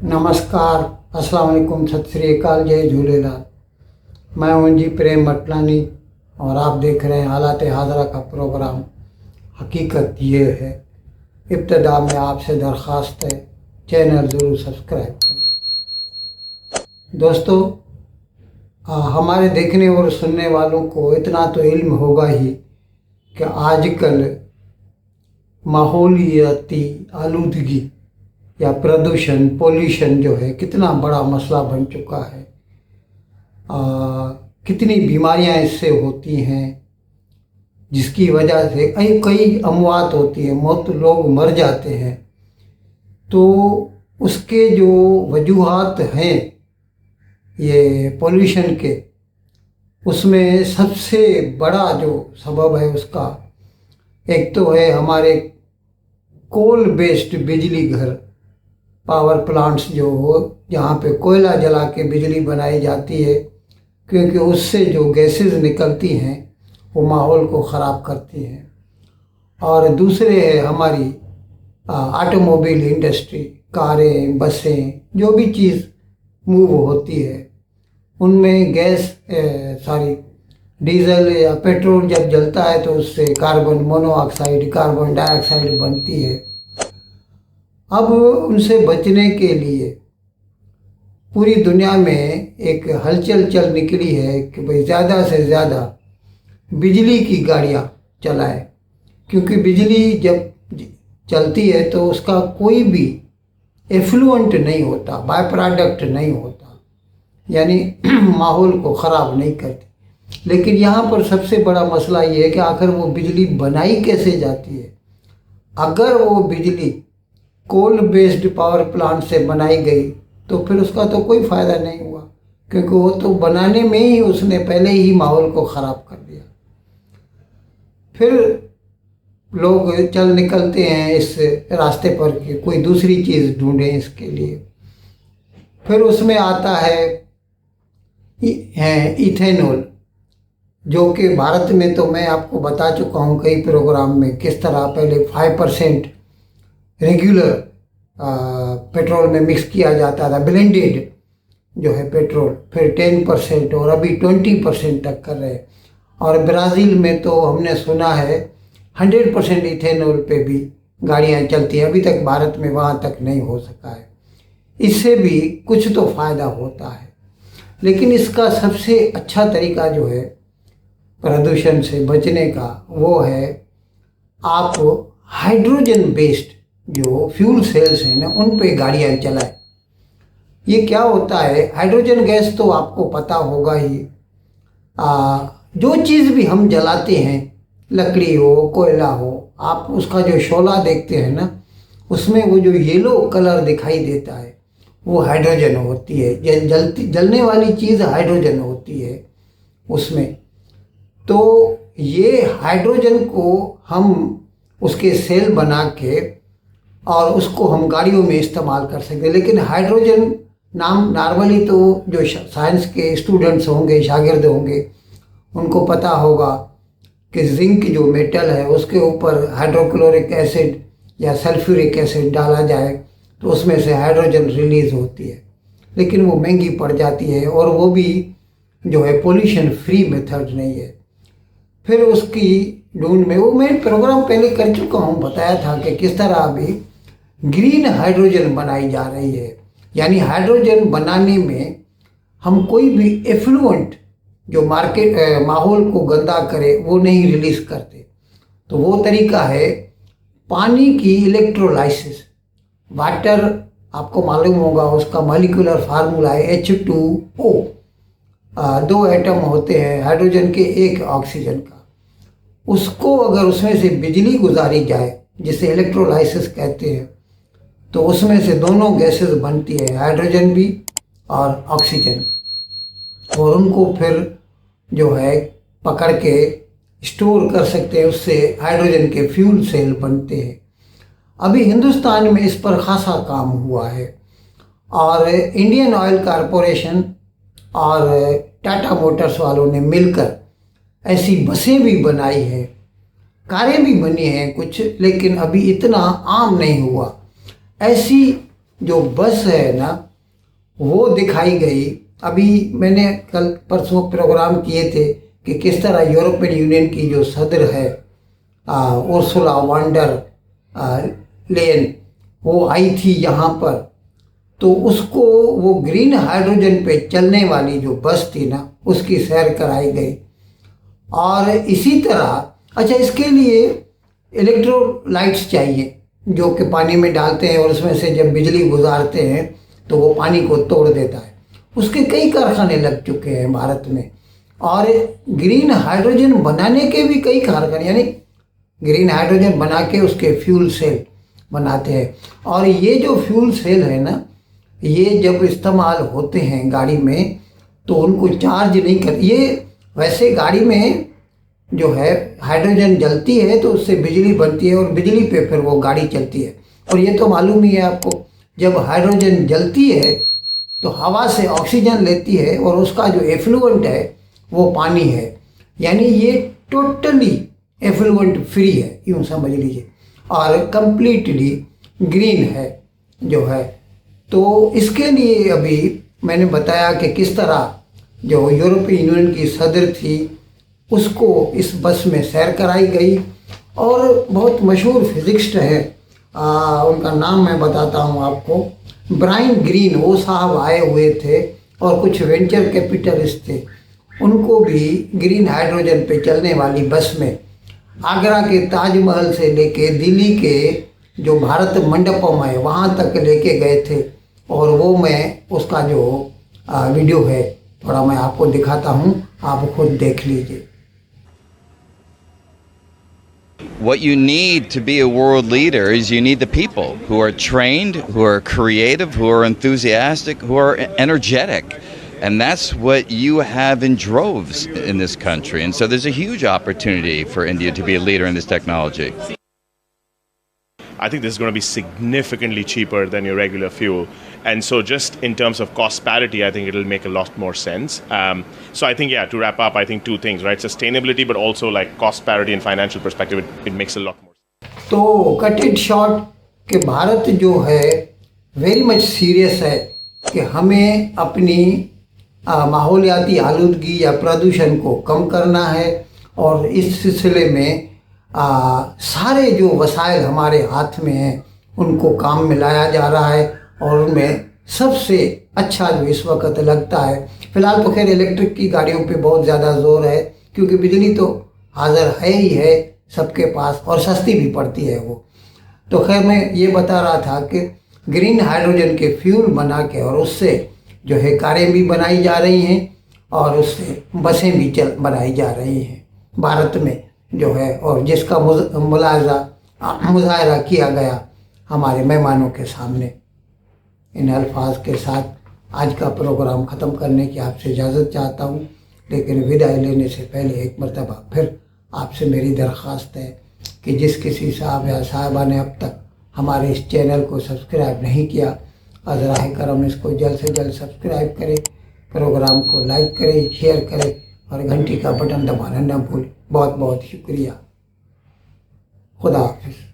नमस्कार, अस्सलाम वालेकुम, सत श्री अकाल, जय झूलेलाल। मैं हूं जी प्रेम मटलानी और आप देख रहे हैं हालात हाजरा का प्रोग्राम। हकीकत ये है, इब्तदा में आपसे दरख्वास्त है, चैनल ज़रूर सब्सक्राइब करें। दोस्तों, हमारे देखने और सुनने वालों को इतना तो इल्म होगा ही कि आजकल माहौलियाती आलूदगी या प्रदूषण, पोल्यूशन जो है कितना बड़ा मसला बन चुका है। कितनी बीमारियां इससे होती हैं, जिसकी वजह से कई अमवात होती है, मौत, लोग मर जाते हैं। तो उसके जो वजूहात हैं ये पोल्यूशन के, उसमें सबसे बड़ा जो सबब है उसका एक तो है हमारे कोल बेस्ड बिजली घर, पावर प्लांट्स जो हो, जहाँ पे कोयला जला के बिजली बनाई जाती है, क्योंकि उससे जो गैसेस निकलती हैं वो माहौल को ख़राब करती हैं। और दूसरे है हमारी ऑटोमोबाइल इंडस्ट्री, कारें, बसें, जो भी चीज़ मूव होती है उनमें गैस डीजल या पेट्रोल जब जलता है तो उससे कार्बन मोनोऑक्साइड, कार्बन डाइऑक्साइड बनती है। अब उनसे बचने के लिए पूरी दुनिया में एक हलचल चल निकली है कि भाई ज़्यादा से ज़्यादा बिजली की गाड़ियाँ चलाएं, क्योंकि बिजली जब चलती है तो उसका कोई भी एफ्लुएंट नहीं होता, बाय प्रोडक्ट नहीं होता, यानी माहौल को ख़राब नहीं करती। लेकिन यहाँ पर सबसे बड़ा मसला ये है कि आखिर वो बिजली बनाई कैसे जाती है। अगर वो बिजली कोल बेस्ड पावर प्लांट से बनाई गई तो फिर उसका तो कोई फ़ायदा नहीं हुआ, क्योंकि वो तो बनाने में ही उसने पहले ही माहौल को ख़राब कर दिया। फिर लोग चल निकलते हैं इस रास्ते पर कि कोई दूसरी चीज़ ढूंढें इसके लिए। फिर उसमें आता है इथेनॉल, जो कि भारत में तो मैं आपको बता चुका हूँ कई प्रोग्राम में किस तरह पहले 5% रेगुलर पेट्रोल में मिक्स किया जाता था, ब्लेंडेड जो है पेट्रोल, फिर 10% और अभी 20% तक कर रहे हैं। और ब्राज़ील में तो हमने सुना है 100% इथेनॉल पे भी गाड़ियाँ चलती हैं। अभी तक भारत में वहाँ तक नहीं हो सका है। इससे भी कुछ तो फ़ायदा होता है, लेकिन इसका सबसे अच्छा तरीका जो है प्रदूषण से बचने का वो है आप हाइड्रोजन बेस्ड जो फ्यूल सेल्स हैं ना, उन पे गाड़ियाँ चलाएं। ये क्या होता है, हाइड्रोजन गैस तो आपको पता होगा ही। जो चीज़ भी हम जलाते हैं, लकड़ी हो, कोयला हो, आप उसका जो शोला देखते हैं ना, उसमें वो जो येलो कलर दिखाई देता है वो हाइड्रोजन होती है। जलने वाली चीज़ हाइड्रोजन होती है उसमें। तो ये हाइड्रोजन को हम उसके सेल बना के और उसको हम गाड़ियों में इस्तेमाल कर सकते हैं। लेकिन हाइड्रोजन नाम नॉर्मली तो जो साइंस के स्टूडेंट्स होंगे, शागिर्द होंगे, उनको पता होगा कि जिंक जो मेटल है उसके ऊपर हाइड्रोक्लोरिक एसिड या सल्फ्यूरिक एसिड डाला जाए तो उसमें से हाइड्रोजन रिलीज़ होती है। लेकिन वो महंगी पड़ जाती है और वो भी जो है पोल्यूशन फ्री मेथड नहीं है। फिर उसकी ढूंढ में वो मैं प्रोग्राम पहले कर चुका हूँ, बताया था कि किस तरह अभी ग्रीन हाइड्रोजन बनाई जा रही है। यानी हाइड्रोजन बनाने में हम कोई भी एफ्लुएंट जो माहौल को गंदा करे वो नहीं रिलीज़ करते। तो वो तरीका है पानी की इलेक्ट्रोलाइसिस। वाटर आपको मालूम होगा, उसका मॉलिक्यूलर फार्मूला है H2O। 2 एटम होते हैं हाइड्रोजन के, एक ऑक्सीजन का। उसको अगर उसमें से बिजली गुजारी जाए, जिसे इलेक्ट्रोलाइसिस कहते हैं, तो उसमें से दोनों गैसेस बनती है, हाइड्रोजन भी और ऑक्सीजन। और उनको फिर जो है पकड़ के स्टोर कर सकते हैं, उससे हाइड्रोजन के फ्यूल सेल बनते हैं। अभी हिंदुस्तान में इस पर खासा काम हुआ है और इंडियन ऑयल कॉरपोरेशन और टाटा मोटर्स वालों ने मिलकर ऐसी बसें भी बनाई हैं, कारें भी बनी हैं कुछ, लेकिन अभी इतना आम नहीं हुआ। ऐसी जो बस है ना वो दिखाई गई। अभी मैंने कल परसों प्रोग्राम किए थे कि किस तरह यूरोपियन यूनियन की जो सदर है उर्सुला वॉन्डर लेयन, वो आई थी यहाँ पर। तो उसको वो ग्रीन हाइड्रोजन पे चलने वाली जो बस थी ना उसकी सैर कराई गई। और इसी तरह अच्छा, इसके लिए इलेक्ट्रोलाइट्स चाहिए जो कि पानी में डालते हैं और उसमें से जब बिजली गुजारते हैं तो वो पानी को तोड़ देता है। उसके कई कारखाने लग चुके हैं भारत में, और ग्रीन हाइड्रोजन बनाने के भी कई कारखाने, यानी ग्रीन हाइड्रोजन बना के उसके फ्यूल सेल बनाते हैं। और ये जो फ्यूल सेल है ना, ये जब इस्तेमाल होते हैं गाड़ी में तो उनको चार्ज नहीं कर, ये वैसे गाड़ी में जो है हाइड्रोजन जलती है तो उससे बिजली बनती है और बिजली पे फिर वो गाड़ी चलती है। और ये तो मालूम ही है आपको, जब हाइड्रोजन जलती है तो हवा से ऑक्सीजन लेती है और उसका जो एफ्लुएंट है वो पानी है, यानी ये टोटली एफ्लुएंट फ्री है, यूँ समझ लीजिए, और कंप्लीटली ग्रीन है जो है। तो इसके लिए अभी मैंने बताया कि किस तरह जो यूरोपियन यूनियन की सदर थी उसको इस बस में सैर कराई गई। और बहुत मशहूर फिजिक्स्ट है, उनका नाम मैं बताता हूँ आपको, ब्रायन ग्रीन, वो साहब आए हुए थे और कुछ वेंचर कैपिटलिस्ट थे। उनको भी ग्रीन हाइड्रोजन पे चलने वाली बस में आगरा के ताजमहल से लेके दिल्ली के जो भारत मंडपम है वहाँ तक लेके गए थे। और वो मैं उसका जो वीडियो है थोड़ा मैं आपको दिखाता हूँ, आप खुद देख लीजिए। What you need to be a world leader is you need the people who are trained, who are creative, who are enthusiastic, who are energetic. And that's what you have in droves in this country. And so there's a huge opportunity for India to be a leader in this technology. I think this is going to be significantly cheaper than your regular fuel. And so just in terms of cost parity, I think it'll make a lot more sense. So I think, yeah, to wrap up, I think two things, right? Sustainability, but also like cost parity and financial perspective, it makes a lot more sense. तो cut it short कि भारत जो है very much serious है कि हमें अपनी माहौलियाती आलूदगी या प्रदूषण को कम करना है। और इस सिलसिले में सारे जो वसाइल हमारे हाथ में हैं उनको काम में लाया जा रहा है। और उनमें सबसे अच्छा जो इस वक्त लगता है, फ़िलहाल तो खैर इलेक्ट्रिक की गाड़ियों पे बहुत ज़्यादा जोर है क्योंकि बिजली तो हाज़िर है ही है सबके पास और सस्ती भी पड़ती है वो। तो खैर मैं ये बता रहा था कि ग्रीन हाइड्रोजन के फ्यूल बना के और उससे जो है कारें भी बनाई जा रही हैं और उससे बसें भी बनाई जा रही हैं भारत में जो है, और जिसका मुजाहरा किया गया हमारे मेहमानों के सामने। इन अल्फाज के साथ आज का प्रोग्राम ख़त्म करने की आपसे इजाज़त चाहता हूँ, लेकिन विदाई लेने से पहले एक मरतबा फिर आपसे मेरी दरख्वास्त है कि जिस किसी साहब या साहिबा ने अब तक हमारे इस चैनल को सब्सक्राइब नहीं किया, अज़राह करम इसको जल्द से जल्द सब्सक्राइब करें, प्रोग्राम को लाइक करें, शेयर करें और घंटी का बटन दबाना न भूलें। बहुत बहुत शुक्रिया। खुदा हाफिज़।